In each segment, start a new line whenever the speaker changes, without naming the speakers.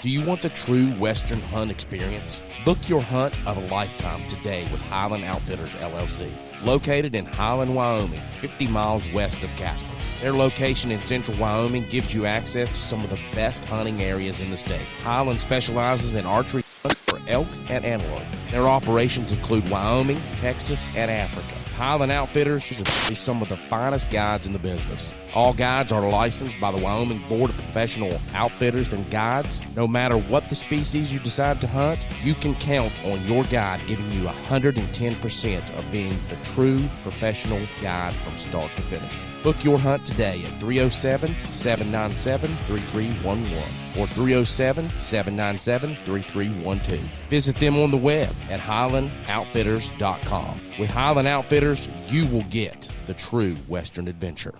Do you want the true Western hunt experience? Book your hunt of a lifetime today with Highland Outfitters, LLC. Located in Highland, Wyoming, 50 miles west of Casper. Their location in central Wyoming gives you access to some of the best hunting areas in the state. Highland specializes in archery for elk and antelope. Their operations include Wyoming, Texas, and Africa. Highland Outfitters is some of the finest guides in the business. All guides are licensed by the Wyoming Board of Professional Outfitters and Guides. No matter what the species you decide to hunt, you can count on your guide giving you 110% of being the true professional guide from start to finish. Book your hunt today at 307-797-3311 or 307-797-3312. Visit them on the web at HighlandOutfitters.com. With Highland Outfitters, you will get the true Western adventure.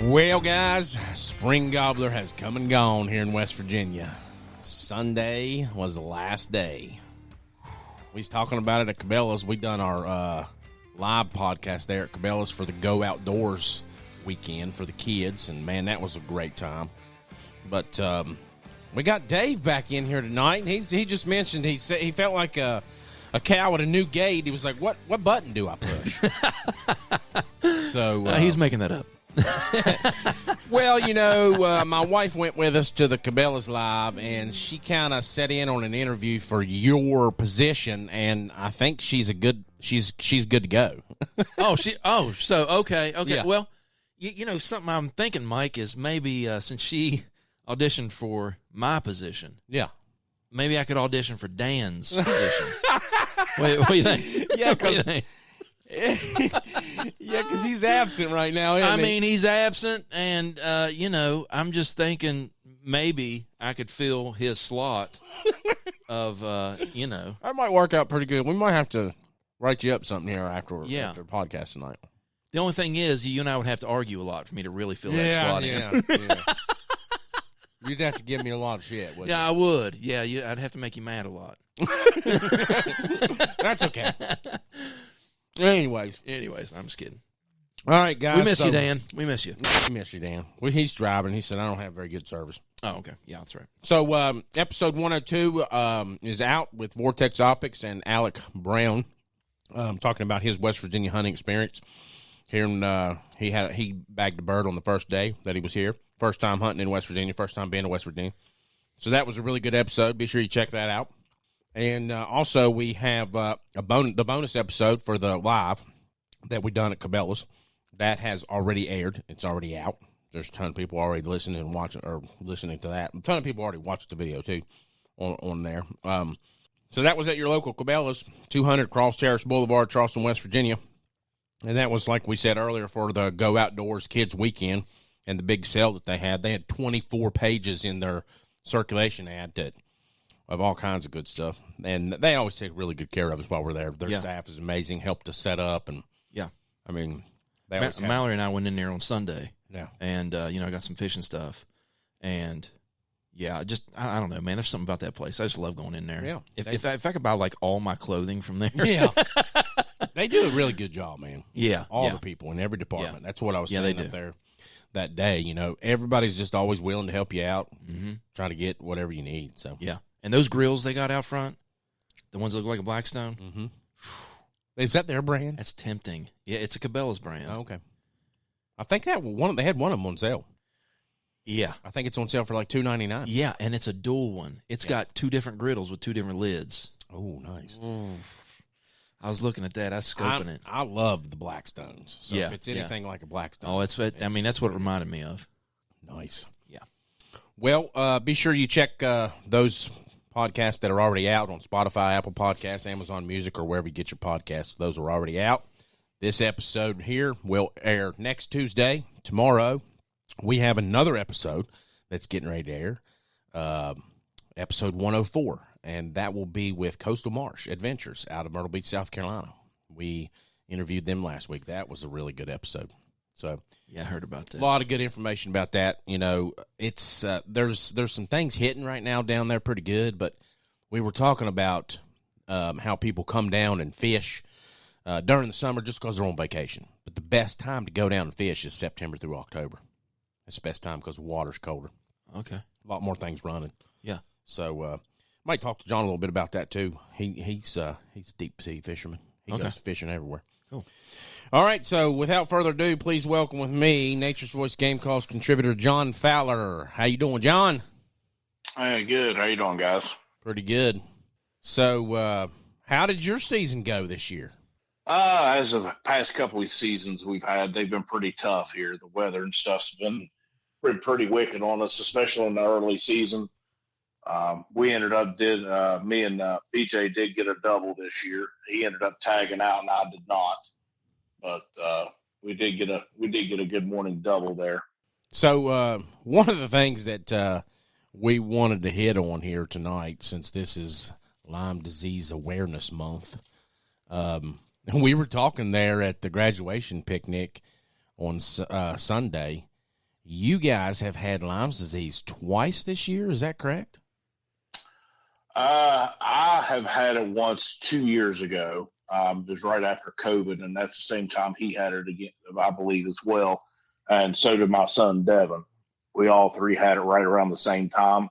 Well, guys, spring gobbler has come and gone here in West Virginia. Sunday was the last day. We was talking about it at Cabela's. We done our live podcast there at Cabela's for the Go Outdoors weekend for the kids, and man, that was a great time. But we got Dave back in here tonight. He just mentioned he said he felt like a cow at a new gate. He was like, "What button do I push?" So
he's making that up.
Well, my wife went with us to the Cabela's Live, and she kind of set in on an interview for your position, and I think she's good to go.
Okay.
Yeah.
Well, something I'm thinking, Mike, is maybe since she auditioned for my position,
Yeah.
maybe I could audition for Dan's position. What do you think?
Yeah,
What do you think?
Yeah, because he's absent right now. Isn't he?
He's absent, and I'm just thinking maybe I could fill his slot of,
That might work out pretty good. We might have to write you up something here after the podcast tonight.
The only thing is, you and I would have to argue a lot for me to really fill that slot in.
Yeah. You'd have to give me a lot of shit, wouldn't
Yeah, I would. Yeah, I'd have to make you mad a lot.
That's okay. Anyways,
I'm just kidding.
All right, guys.
We miss you, Dan. We miss you.
We miss you, Dan. Well, he's driving. He said, I don't have very good service.
Oh, okay. Yeah, that's right.
So, episode 102 is out with Vortex Optics and Alec Brown talking about his West Virginia hunting experience. Here, he bagged a bird on the first day that he was here. First time hunting in West Virginia, first time being in West Virginia. So that was a really good episode. Be sure you check that out. And also we have the bonus episode for the live that we done at Cabela's. That has already aired. It's already out. There's a ton of people already listening to that. A ton of people already watched the video too on there. So that was at your local Cabela's, 200 Cross Terrace Boulevard, Charleston, West Virginia. And that was, like we said earlier, for the Go Outdoors Kids Weekend and the big sale that they had. They had 24 pages in their circulation ad of all kinds of good stuff. And they always take really good care of us while we're there. Their staff is amazing, helped us set up. And, I mean,
Mallory and I went in there on Sunday.
Yeah.
And, I got some fishing stuff. And, I don't know, man. There's something about that place. I just love going in there.
Yeah.
If I could buy, like, all my clothing from there.
Yeah. They do a really good job, man.
Yeah.
All the people in every department.
Yeah.
That's what I was saying
they
up
do.
there that day. Everybody's just always willing to help you out, try to get whatever you need. So
yeah. And those grills they got out front, the ones that look like a Blackstone.
Mm-hmm. Is that their brand?
That's tempting. Yeah, it's a Cabela's brand.
Oh, okay. I think they had one of them on sale.
Yeah.
I think it's on sale for like $2.99.
Yeah, and it's a dual one. It's got two different griddles with two different lids.
Oh, nice.
I was looking at that. I was scoping it.
I love the Blackstones. So if it's anything like a Blackstone.
Oh, that's what it reminded me of.
Nice.
Yeah.
Well, be sure you check those podcasts that are already out on Spotify, Apple Podcasts, Amazon Music, or wherever you get your podcasts. Those are already out. This episode here will air next Tuesday, tomorrow, we have another episode that's getting ready to air, episode 104, and that will be with Coastal Marsh Adventures out of Myrtle Beach, South Carolina. We interviewed them last week. That was a really good episode. So
yeah, I heard about that.
A lot of good information about that. You know, it's there's some things hitting right now down there pretty good, but we were talking about how people come down and fish during the summer just because they're on vacation. But the best time to go down and fish is September through October. It's the best time because the water's colder.
Okay.
A lot more things running.
Yeah.
So might talk to John a little bit about that too. He's a deep sea fisherman. He goes fishing everywhere.
Cool.
All right, so without further ado, please welcome with me Nature's Voice Game Calls contributor John Fowler. How you doing, John?
Hey, good. How you doing, guys?
Pretty good. So, how did your season go this year?
As of the past couple of seasons we've had, they've been pretty tough here. The weather and stuff's been pretty wicked on us, especially in the early season. We ended up me and BJ did get a double this year. He ended up tagging out, and I did not. But we did get a good morning double there.
So one of the things that we wanted to hit on here tonight, since this is Lyme Disease Awareness Month, we were talking there at the graduation picnic on Sunday. You guys have had Lyme disease twice this year. Is that correct?
I have had it once 2 years ago. It was right after COVID, and that's the same time he had it again, I believe, as well. And so did my son, Devin. We all three had it right around the same time.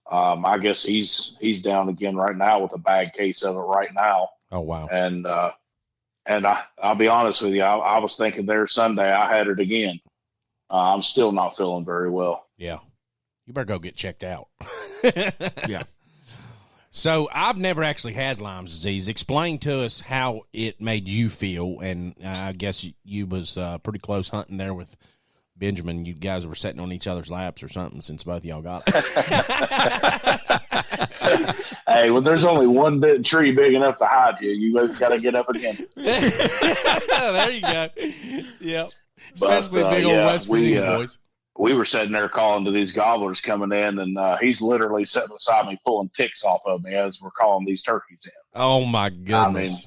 I guess he's down again right now with a bad case of it right now.
Oh, wow.
And I'll be honest with you, I was thinking there Sunday I had it again. I'm still not feeling very well.
Yeah. You better go get checked out.
Yeah.
So I've never actually had Lyme disease. Explain to us how it made you feel, and I guess you was pretty close hunting there with Benjamin. You guys were sitting on each other's laps or something since both of y'all got it.
Hey, well, there's only one bit tree big enough to hide you. You both got to get up against it.
There you go. Yep. Especially big old West Virginia boys.
We were sitting there calling to these gobblers coming in, and he's literally sitting beside me pulling ticks off of me as we're calling these turkeys in.
Oh, my goodness.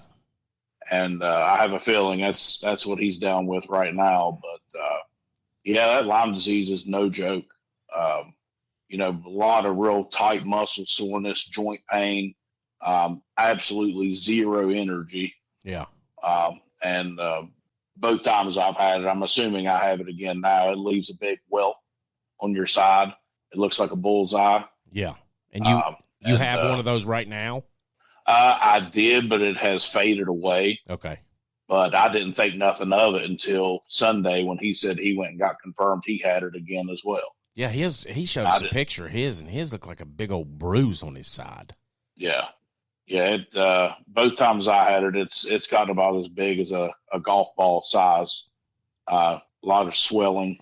I have a feeling that's what he's down with right now. But, yeah, that Lyme disease is no joke. A lot of real tight muscle soreness, joint pain, absolutely zero energy.
Yeah.
Both times I've had it, I'm assuming I have it again now. It leaves a big welt on your side. It looks like a bullseye.
Yeah. And you have one of those right now?
I did, but it has faded away.
Okay.
But I didn't think nothing of it until Sunday when he said he went and got confirmed he had it again as well.
Yeah, he showed us a picture of his, and his looked like a big old bruise on his side.
Yeah. Yeah, both times I had it, it's got about as big as a golf ball size. A lot of swelling,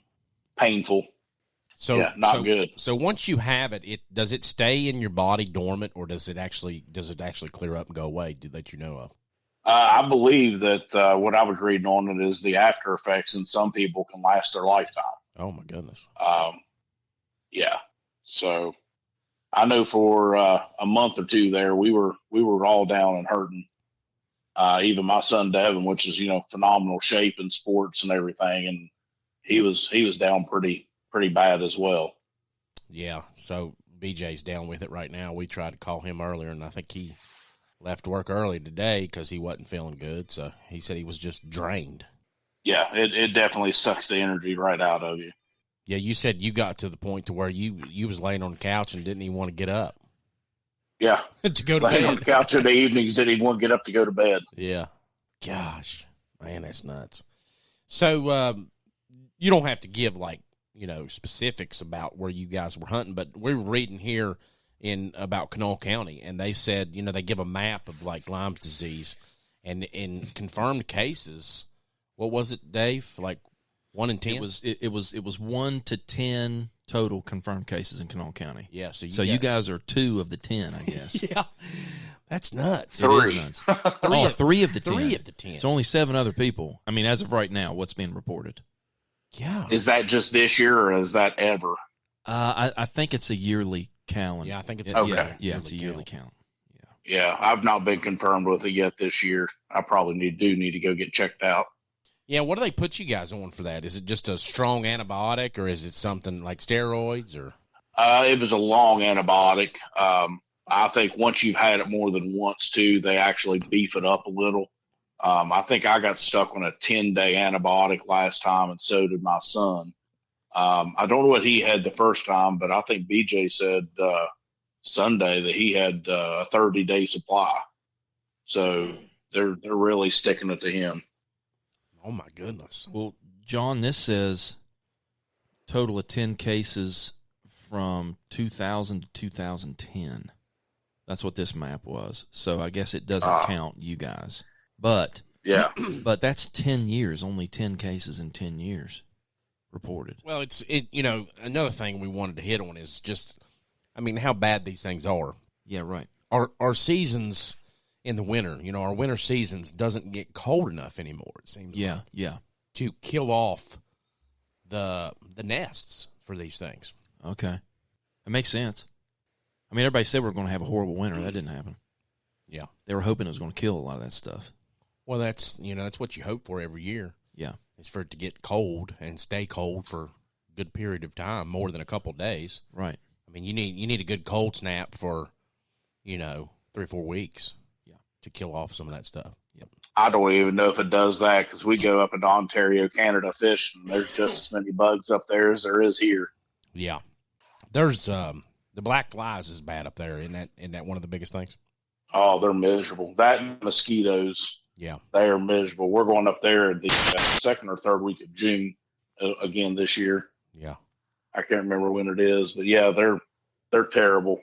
painful.
So
yeah, not good.
So once you have it, does it stay in your body dormant, or does it actually clear up and go away? That you know of?
I believe that what I was reading on it is the after effects, and some people can last their lifetime.
Oh my goodness.
Yeah. So I know for a month or two there, we were all down and hurting. Even my son Devin, which is phenomenal shape in sports and everything, and he was down pretty bad as well.
Yeah. So BJ's down with it right now. We tried to call him earlier, and I think he left work early today because he wasn't feeling good. So he said he was just drained.
Yeah, it definitely sucks the energy right out of you.
Yeah, you said you got to the point to where you was laying on the couch and didn't even want to get up.
Yeah.
To go to
laying
bed.
on the couch in the evenings, didn't even want to get up to go to bed.
Yeah. Gosh. Man, that's nuts. So you don't have to give specifics about where you guys were hunting, but we were reading here about Kanawha County, and they said, they give a map of Lyme disease, and in confirmed cases, what was it, Dave? 1 in 10?
It was 1 to 10 total confirmed cases in Kanawha County.
Yeah,
you guys are 2 of the 10, I guess.
Yeah, that's nuts.
3.
It is nuts. 3 of the 10.
3 of the 10.
It's only 7 other people. I mean, as of right now, what's being reported?
Yeah.
Is that just this year, or is that ever?
I think it's a yearly calendar.
Yeah, I think it's
Okay.
Yeah, it's a yearly count.
Yeah, I've not been confirmed with it yet this year. I probably need to go get checked out.
Yeah, what do they put you guys on for that? Is it just a strong antibiotic, or is it something like steroids? Or
It was a long antibiotic. I think once you've had it more than once, too, they actually beef it up a little. I think I got stuck on a 10-day antibiotic last time, and so did my son. I don't know what he had the first time, but I think BJ said Sunday that he had a 30-day supply. So they're really sticking it to him.
oh my goodness!
Well, John, this says total of 10 cases from 2000 to 2010. That's what this map was. So I guess it doesn't count you guys. But
Yeah.
but that's 10 years, only 10 cases in 10 years reported.
Well, another thing we wanted to hit on is just, I mean, how bad these things are.
Yeah, right.
Our seasons in the winter, our winter seasons doesn't get cold enough anymore. It seems.
Yeah,
like,
yeah.
to kill off the nests for these things.
Okay. That makes sense. I mean, everybody said we were going to have a horrible winter. That didn't happen.
Yeah.
They were hoping it was going to kill a lot of that stuff.
Well, that's what you hope for every year.
Yeah.
Is for it to get cold and stay cold for a good period of time, more than a couple of days.
Right.
I mean, you need a good cold snap for, 3 or 4 weeks.
Yeah.
To kill off some of that stuff.
Yep.
I don't even know if it does that because we go up into Ontario, Canada fishing. There's just as many bugs up there as there is here.
Yeah. There's the black flies is bad up there. Isn't that one of the biggest things?
Oh, they're miserable. That and mosquitoes.
Yeah.
They are miserable. We're going up there the second or third week of June again this year.
Yeah.
I can't remember when it is, but yeah, they're terrible.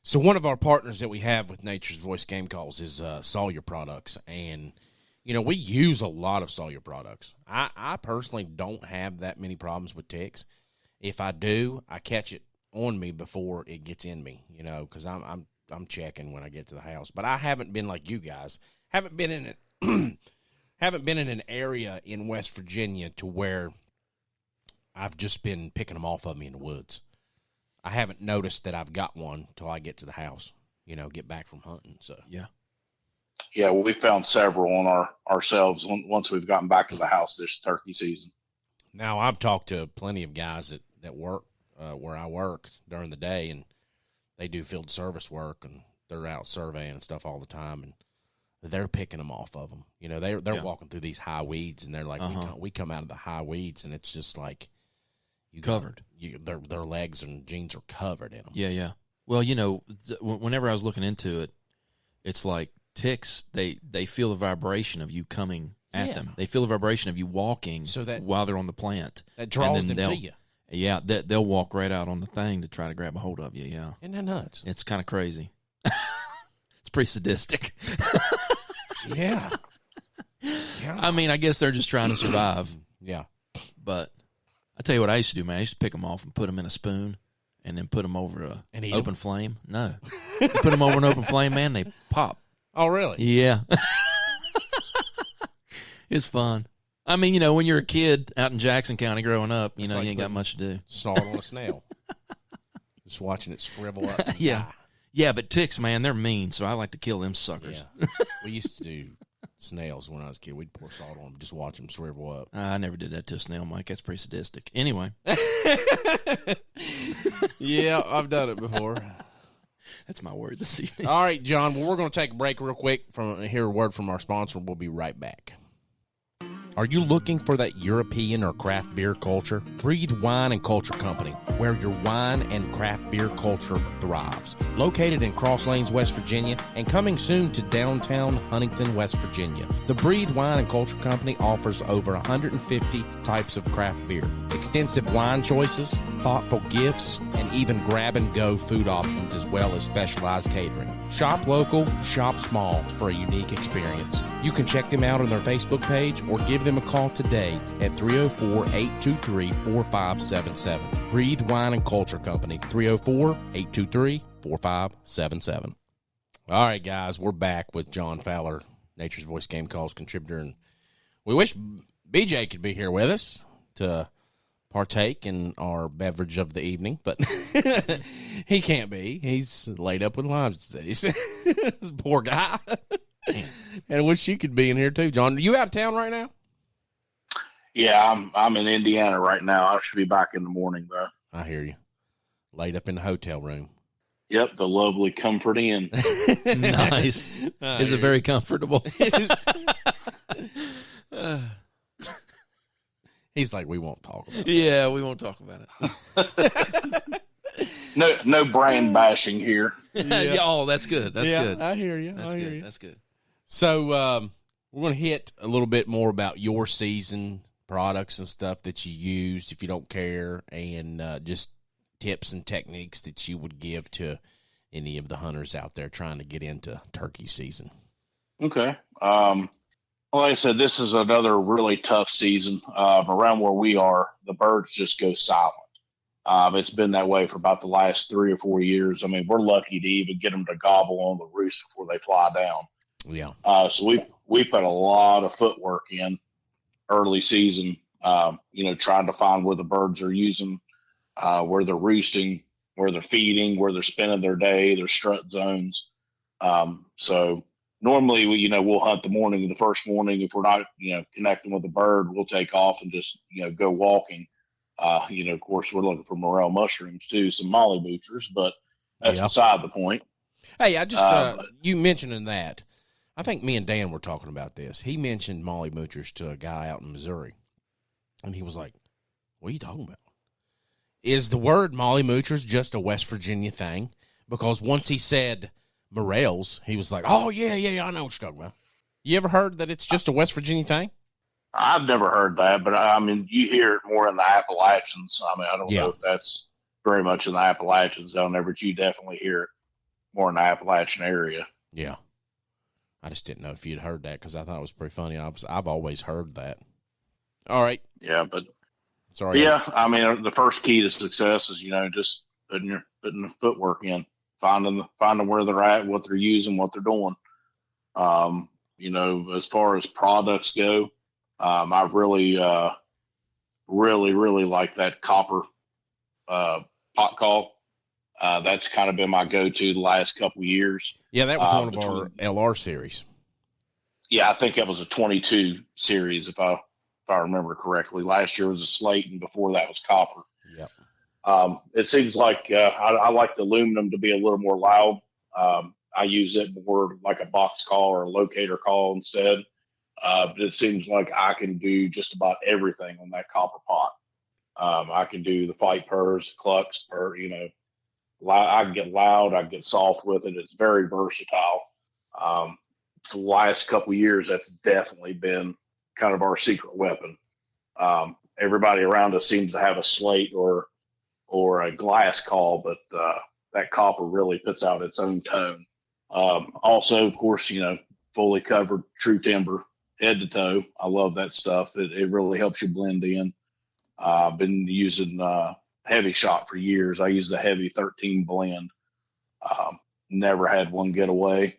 So one of our partners that we have with Nature's Voice Game Calls is Sawyer Products, and we use a lot of Sawyer products. I personally don't have that many problems with ticks. If I do, I catch it on me before it gets in me, because I'm checking when I get to the house. But I haven't been like you guys. Haven't been in it. Haven't been in an area in West Virginia to where I've just been picking them off of me in the woods. I haven't noticed that I've got one till I get to the house, get back from hunting. So
yeah.
Yeah, well, we found several on ourselves once we've gotten back to the house this turkey season.
Now, I've talked to plenty of guys that work where I work during the day, and they do field service work, and they're out surveying and stuff all the time, and they're picking them off of them. They're walking through these high weeds, and they're like, we come out of the high weeds, and it's just like
covered.
Their legs and jeans are covered in them.
Yeah, yeah. Well, whenever I was looking into it, it's like ticks. They feel the vibration of you coming at them. They feel the vibration of you walking while they're on the plant.
That draws them to you.
Yeah, they'll walk right out on the thing to try to grab a hold of you. Yeah,
isn't that nuts?
It's kind of crazy. It's pretty sadistic.
Yeah.
I mean, I guess they're just trying to survive.
Yeah.
But I tell you what I used to do, man. I used to pick them off and put them in a spoon and then put them over an open flame. No. You put them over an open flame, man, they pop.
Oh, really?
Yeah. It's fun. I mean, when you're a kid out in Jackson County growing up, you ain't got much to do.
Salt on a snail. Just watching it shrivel up.
Yeah. Die. Yeah, but ticks, man, they're mean, so I like to kill them suckers.
Yeah. We used to do snails when I was a kid. We'd pour salt on them, just watch them shrivel up.
I never did that to a snail, Mike. That's pretty sadistic. Anyway.
Yeah, I've done it before.
That's my word this evening.
All right, John. Well, we're going to take a break real quick from hear a word from our sponsor. We'll be right back. Are you looking for that European or craft beer culture? Breathe Wine and Culture Company, where your wine and craft beer culture thrives. Located in Cross Lanes, West Virginia, and coming soon to downtown Huntington, West Virginia. The Breathe Wine and Culture Company offers over 150 types of craft beer, extensive wine choices, thoughtful gifts, and even grab-and-go food options, as well as specialized catering. Shop local, shop small for a unique experience. You can check them out on their Facebook page or give them a call today at 304-823-4577. Breathe Wine and Culture Company, 304-823-4577. All right, guys, we're back with John Fowler, Nature's Voice Game Calls contributor, and we wish BJ could be here with us to partake in our beverage of the evening, but he can't be. He's laid up with Lyme's disease. This poor guy. And I wish you could be in here too, John. Are you out of town right now?
Yeah, I'm in Indiana right now. I should be back in the morning, though.
I hear you. Laid up in the hotel room.
Yep, the lovely Comfort Inn.
Nice. Is it very comfortable?
He's like, we won't talk about it.
Yeah, we won't talk about
it. No brand bashing here.
Yeah. Oh, that's good. That's good.
I hear you.
That's
I hear
good.
you.
That's good.
So we're going to hit a little bit more about your season products and stuff that you used, if you don't care, and just tips and techniques that you would give to any of the hunters out there trying to get into turkey season.
Okay. Well, like I said, this is another really tough season. Around where we are, the birds just go silent. It's been that way for about the last 3 or 4 years. I mean, we're lucky to even get them to gobble on the roost before they fly down.
Yeah.
So we put a lot of footwork in early season, trying to find where the birds are using, where they're roosting, where they're feeding, where they're spending their day, their strut zones. So normally we'll hunt the first morning. If we're not, connecting with the bird, we'll take off and just, go walking. Of course we're looking for morel mushrooms too, some molly moochers, but that's beside the point.
Hey, I just, you mentioning that, I think me and Dan were talking about this. He mentioned molly moochers to a guy out in Missouri, and he was like, what are you talking about? Is the word molly moochers just a West Virginia thing? Because once he said morels, he was like, oh, yeah, I know what you're talking about. You ever heard that it's just a West Virginia thing?
I've never heard that, but I mean, you hear it more in the Appalachians. I mean, I don't know if that's very much in the Appalachians down there, but you definitely hear it more in the Appalachian area.
Yeah. I just didn't know if you'd heard that because I thought it was pretty funny. I've always heard that. All right.
Yeah, but
sorry.
Yeah, I mean, the first key to success is just putting the footwork in, finding where they're at, what they're using, what they're doing. As far as products go, I really like that copper pot call. That's kind of been my go-to the last couple of years.
Yeah, that was one of our LR series.
Yeah, I think that was a 22 series, if I remember correctly. Last year was a slate, and before that was copper.
Yep.
It seems like I like the aluminum to be a little more loud. I use it more like a box call or a locator call instead. But it seems like I can do just about everything on that copper pot. I can do the fight purrs, clucks, I can get loud, I can get soft with it. It's very versatile. For the last couple of years, that's definitely been kind of our secret weapon. Everybody around us seems to have a slate or a glass call, but that copper really puts out its own tone. Also, of course, fully covered true timber, head to toe. I love that stuff. It really helps you blend in. I've been using heavy shot for years. I use the heavy 13 blend. Never had one get away.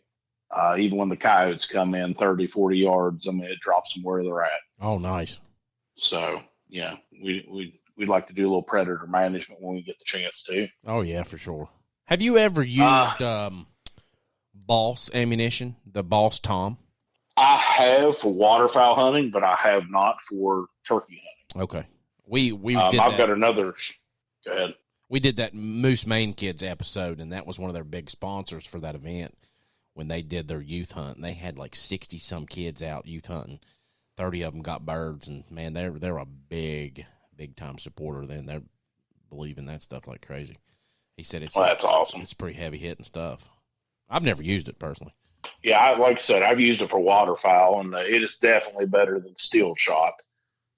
Even when the coyotes come in 30, 40 yards, I mean, it drops them where they're at.
Oh, nice.
So, yeah, we'd like to do a little predator management when we get the chance to.
Oh, yeah, for sure. Have you ever used Boss ammunition, the Boss Tom?
I have for waterfowl hunting, but I have not for turkey hunting.
Okay. We did
I've
that.
got another. Go ahead.
We did that Moose Maine Kids episode, and that was one of their big sponsors for that event when they did their youth hunt. And they had like 60-some kids out youth hunting. 30 of them got birds, and, man, they're a big-time supporter then. They're believing that stuff like crazy. He said
that's awesome.
It's pretty heavy-hitting stuff. I've never used it personally.
Yeah, like I said, I've used it for waterfowl, and it is definitely better than steel shot.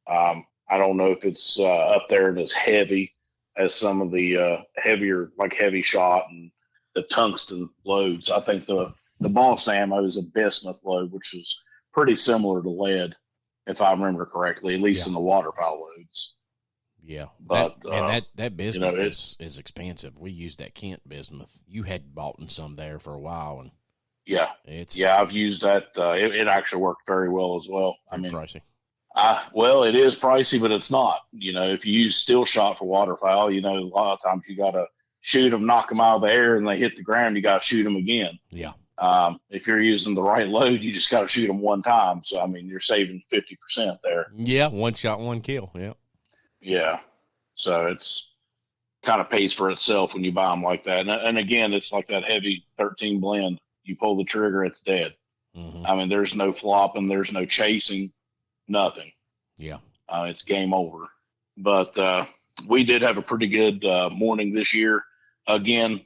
I don't know if it's up there and as heavy as some of the heavier, like heavy shot and the tungsten loads. I think the Boss ammo is a bismuth load, which is pretty similar to lead, if I remember correctly, at least in the waterfowl loads.
Yeah,
but
that bismuth is expensive. We used that Kent bismuth. You had bought in some there for a while, and
I've used that. It actually worked very well as well. I mean,
pricey.
Well, it is pricey, but it's not. If you use still shot for waterfowl, a lot of times you got to shoot them, knock them out of the air, and they hit the ground. You got to shoot them again.
Yeah.
If you're using the right load, you just got to shoot them one time. So, you're saving 50% there.
Yeah, one shot, one kill. Yeah.
Yeah. So it's kind of pays for itself when you buy them like that. And again, it's like that heavy 13 blend. You pull the trigger, it's dead.
Mm-hmm.
There's no flopping, there's no chasing, nothing.
Yeah.
It's game over. But we did have a pretty good morning this year. Again,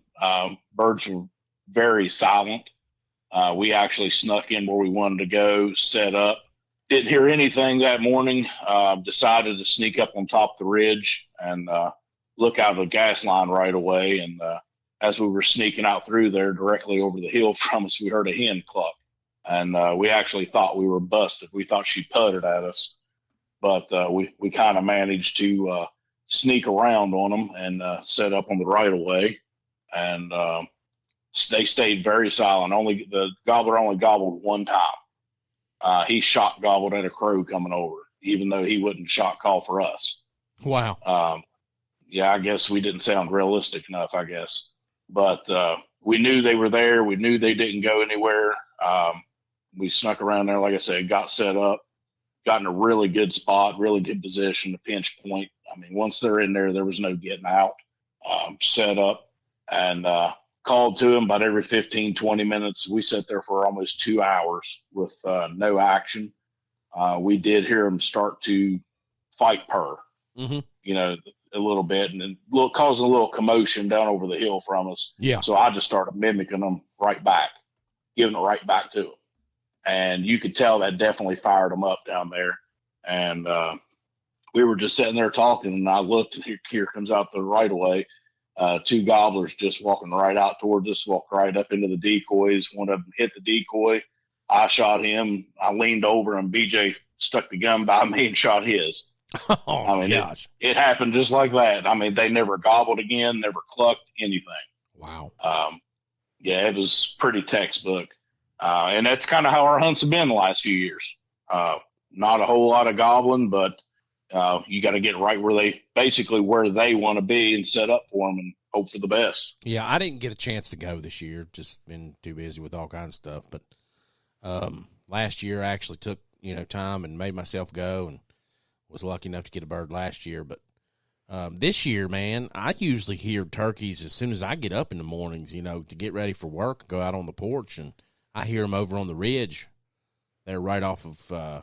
birds were very silent. We actually snuck in where we wanted to go, set up. Didn't hear anything that morning. Decided to sneak up on top of the ridge and look out of the gas line right away. And as we were sneaking out through there directly over the hill from us, we heard a hen cluck. And we actually thought we were busted. We thought she putted at us. But we kind of managed to sneak around on them and set up on the right of way. And they stayed very silent. The gobbler only gobbled one time. He shot gobbled at a crow coming over, even though he wouldn't shot call for us.
Wow.
Yeah, I guess we didn't sound realistic enough, I guess. But we knew they were there. We knew they didn't go anywhere. We snuck around there, like I said, got set up, got in a really good spot, really good position to pinch point. Once they're in there, there was no getting out. Set up and called to them about every 15, 20 minutes. We sat there for almost 2 hours with no action. We did hear them start to fight purr, a little bit, and then causing a little commotion down over the hill from us.
Yeah.
So I just started mimicking them right back, giving it right back to them. And you could tell that definitely fired them up down there. And we were just sitting there talking, and I looked, and here comes out the right of way. Two gobblers just walking right out towards us, walked right up into the decoys. One of them hit the decoy. I shot him. I leaned over, and BJ stuck the gun by me and shot his.
Oh, gosh.
It happened just like that. They never gobbled again, never clucked, anything.
Wow.
Yeah, it was pretty textbook. And that's kind of how our hunts have been the last few years. Not a whole lot of gobbling, but you got to get right where they want to be and set up for them and hope for the best.
Yeah, I didn't get a chance to go this year. Just been too busy with all kinds of stuff. But last year I actually took, time and made myself go and was lucky enough to get a bird last year. But this year, man, I usually hear turkeys as soon as I get up in the mornings, to get ready for work, go out on the porch, and I hear them over on the ridge. They're right off of,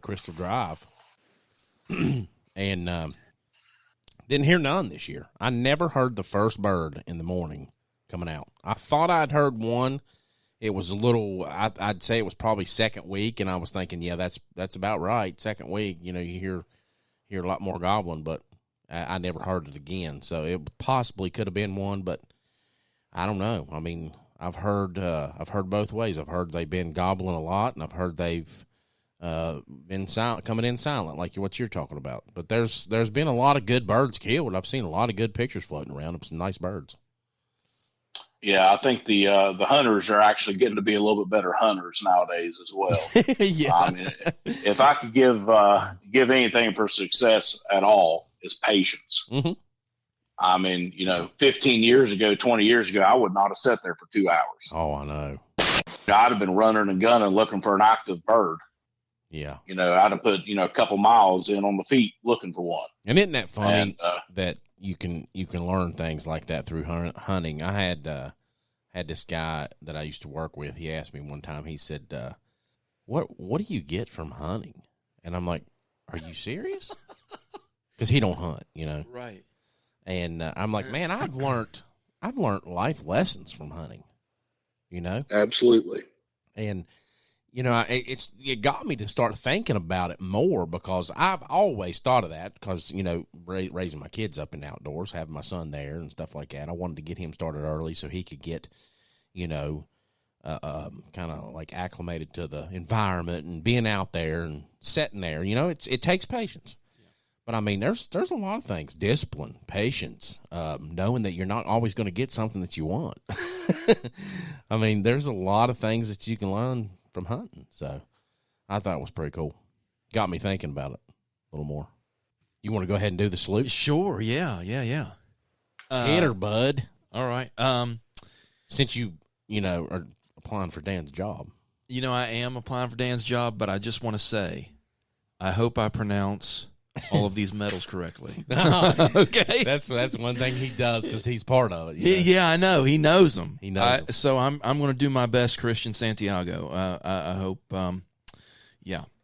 Crystal Drive. And didn't hear none this year. I never heard the first bird in the morning coming out. I thought I'd heard one. It was a little, I'd say it was probably second week, and I was thinking, yeah, that's about right. Second week, you hear a lot more gobbling, but I never heard it again. So it possibly could have been one, but I don't know. I've heard both ways. I've heard they've been gobbling a lot, and I've heard they've been silent, coming in silent, like what you're talking about. But there's been a lot of good birds killed. I've seen a lot of good pictures floating around of some nice birds.
Yeah, I think the hunters are actually getting to be a little bit better hunters nowadays as well.
Yeah.
If I could give anything for success at all, it's patience.
Mm-hmm.
15 years ago, 20 years ago, I would not have sat there for 2 hours.
Oh, I know.
I'd have been running and gunning looking for an active bird.
Yeah.
I'd have put, a couple miles in on the feet looking for one.
And isn't that funny that you can learn things like that through hunting? I had this guy that I used to work with. He asked me one time, he said, what do you get from hunting? And I'm like, are you serious? Because he don't hunt,
Right.
And I'm like, man, I've learned life lessons from hunting,
Absolutely.
And it got me to start thinking about it more, because I've always thought of that, because raising my kids up in the outdoors, having my son there and stuff like that. I wanted to get him started early so he could get kind of like acclimated to the environment and being out there and sitting there. It takes patience. But there's a lot of things: discipline, patience, knowing that you're not always going to get something that you want. There's a lot of things that you can learn from hunting. So I thought it was pretty cool. got me thinking about it a little more. You want to go ahead and do the salute?
Sure. Yeah.
Hit her, bud.
All right.
Since you are applying for Dan's job.
I am applying for Dan's job, but I just want to say, I hope I pronounce all of these medals correctly. Okay.
That's one thing he does because he's part of it.
Yeah, I know. He knows them.
He knows them.
So I'm going to do my best, Christian Santiago. I hope, I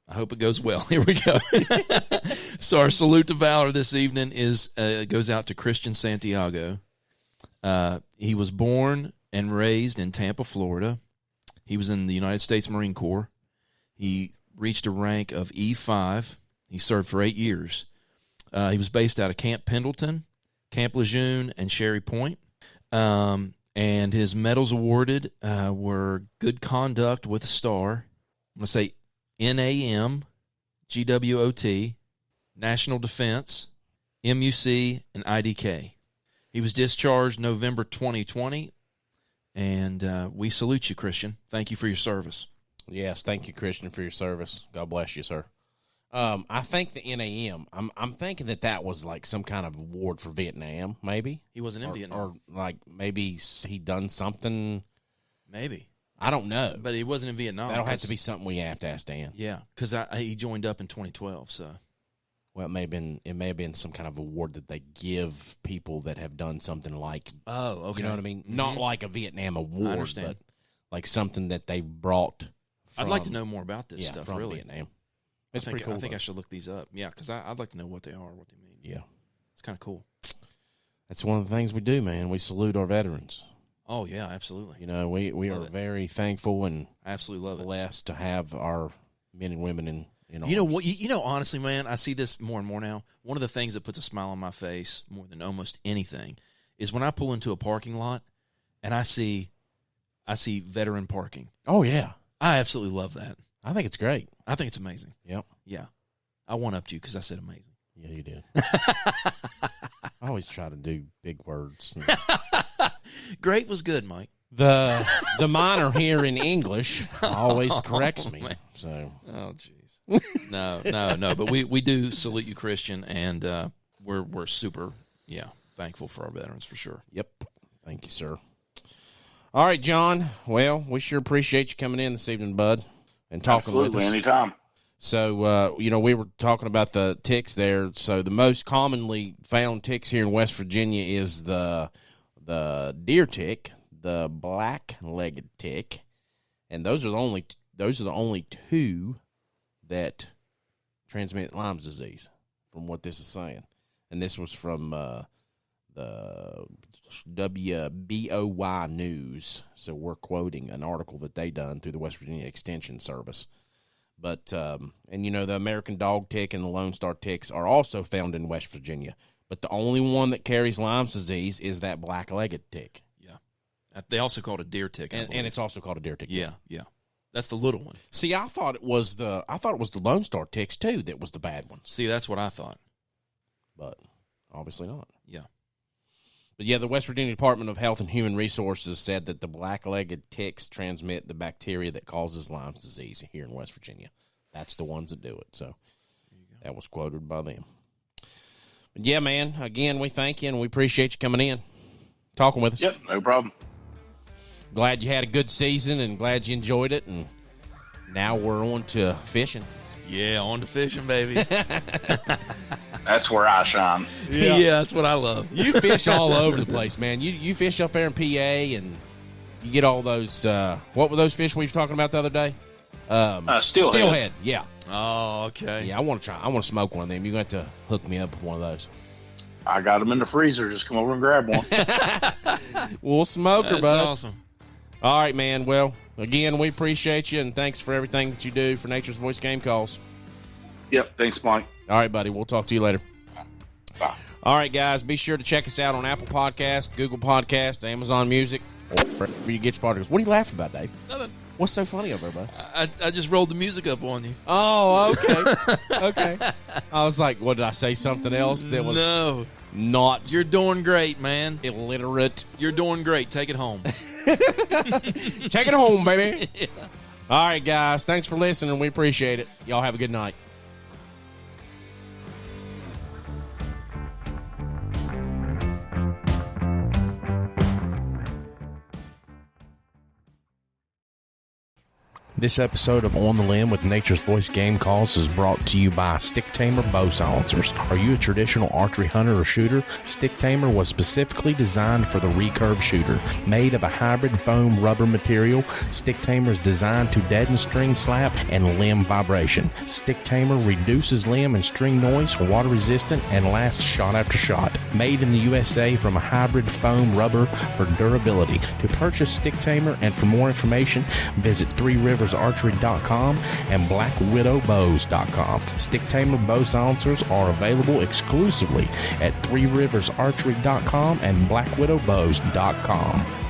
hope it goes well. Here we go. So our salute to valor this evening goes out to Christian Santiago. He was born and raised in Tampa, Florida. He was in the United States Marine Corps. He reached a rank of E5. He served for 8 years. He was based out of Camp Pendleton, Camp Lejeune, and Sherry Point. And his medals awarded were Good Conduct with a Star. I'm going to say NAM, GWOT, National Defense, MUC, and IDK. He was discharged November 2020. And we salute you, Christian. Thank you for your service.
Yes, thank you, Christian, for your service. God bless you, sir. I think the NAM. I'm thinking that was like some kind of award for Vietnam, maybe.
He wasn't in Vietnam,
or like maybe he done something.
Maybe
I don't know,
but he wasn't in Vietnam.
That'll have to be something we have to ask Dan.
Yeah, because he joined up in 2012. So.
Well, it may have been some kind of award that they give people that have done something like.
Oh, okay.
You know what I mean?
Mm-hmm.
Not like a Vietnam award,
I understand.
but like something that they brought.
I'd like to know more about this stuff.
From
really,
Vietnam. It's pretty cool.
I think I should look these up. Yeah, because I'd like to know what they are, what they mean.
Yeah,
it's kind of cool.
That's one of the things we do, man. We salute our veterans.
Oh yeah, absolutely.
We are very thankful and
absolutely
blessed to have our men and women in.
You know what? Honestly, man, I see this more and more now. One of the things that puts a smile on my face more than almost anything is when I pull into a parking lot and I see veteran parking.
Oh yeah,
I absolutely love that.
I think it's great.
I think it's amazing.
Yep.
Yeah. I one-upped you because I said amazing.
Yeah, you did. I always try to do big words.
Great was good, Mike.
The minor here in English always corrects me.
Man.
So.
Oh, jeez. No. But we do salute you, Christian, and we're super thankful for our veterans for sure.
Yep. Thank you, sir. All right, John. Well, we sure appreciate you coming in this evening, bud, and talking with us.
Anytime.
So, we were talking about the ticks there. So the most commonly found ticks here in West Virginia is the deer tick, the black-legged tick, and those are the only two that transmit Lyme disease, from what this is saying. And this was from the WBOY News. So we're quoting an article that they done through the West Virginia Extension Service. But, the American dog tick and the Lone Star ticks are also found in West Virginia. But the only one that carries Lyme disease is that black-legged tick.
Yeah. They also call it a deer tick.
And it's also called a deer tick.
Yeah. That's the little one.
See, I thought it was the Lone Star ticks too that was the bad ones.
See, that's what I thought.
But obviously not.
Yeah.
But yeah, the West Virginia Department of Health and Human Resources said that the black-legged ticks transmit the bacteria that causes Lyme disease here in West Virginia. That's the ones that do it. So that was quoted by them. But yeah, man, again, we thank you and we appreciate you coming in, talking with us.
Yep, no problem.
Glad you had a good season and glad you enjoyed it. And now we're on to fishing.
Yeah, on to fishing, baby.
That's where I shine.
Yeah, that's what I love.
You fish all over the place, man. You fish up there in PA and you get all those, what were those fish we were talking about the other day? Steelhead. Yeah.
Oh, okay.
Yeah, I want to try. I want to smoke one of them. You're going to have to hook me up with one of those.
I got them in the freezer. Just come over and grab one.
We'll smoke her, bud.
That's awesome.
All right, man. Well, again, we appreciate you, and thanks for everything that you do for Nature's Voice Game Calls.
Yep, thanks, Mike.
All right, buddy. We'll talk to you later.
Bye.
All right, guys. Be sure to check us out on Apple Podcasts, Google Podcasts, Amazon Music, or wherever you get your podcasts. What are you laughing about, Dave?
Nothing.
What's so funny over there, bud?
I just rolled the music up on you.
Oh, okay. Okay. I was like, what, did I say something else that was not
You're doing great, man.
illiterate?
You're doing great. Take it home.
Take it home, baby. Yeah. All right, guys. Thanks for listening. We appreciate it. Y'all have a good night. This episode of On the Limb with Nature's Voice Game Calls is brought to you by Stick Tamer Bow Silencers. Are you a traditional archery hunter or shooter? Stick Tamer was specifically designed for the recurve shooter. Made of a hybrid foam rubber material, Stick Tamer is designed to deaden string slap and limb vibration. Stick Tamer reduces limb and string noise, water resistant, and lasts shot after shot. Made in the USA from a hybrid foam rubber for durability. To purchase Stick Tamer and for more information, visit 3riversarchery.com and blackwidowbows.com. Stick Tamer bow silencers are available exclusively at 3riversarchery.com and blackwidowbows.com.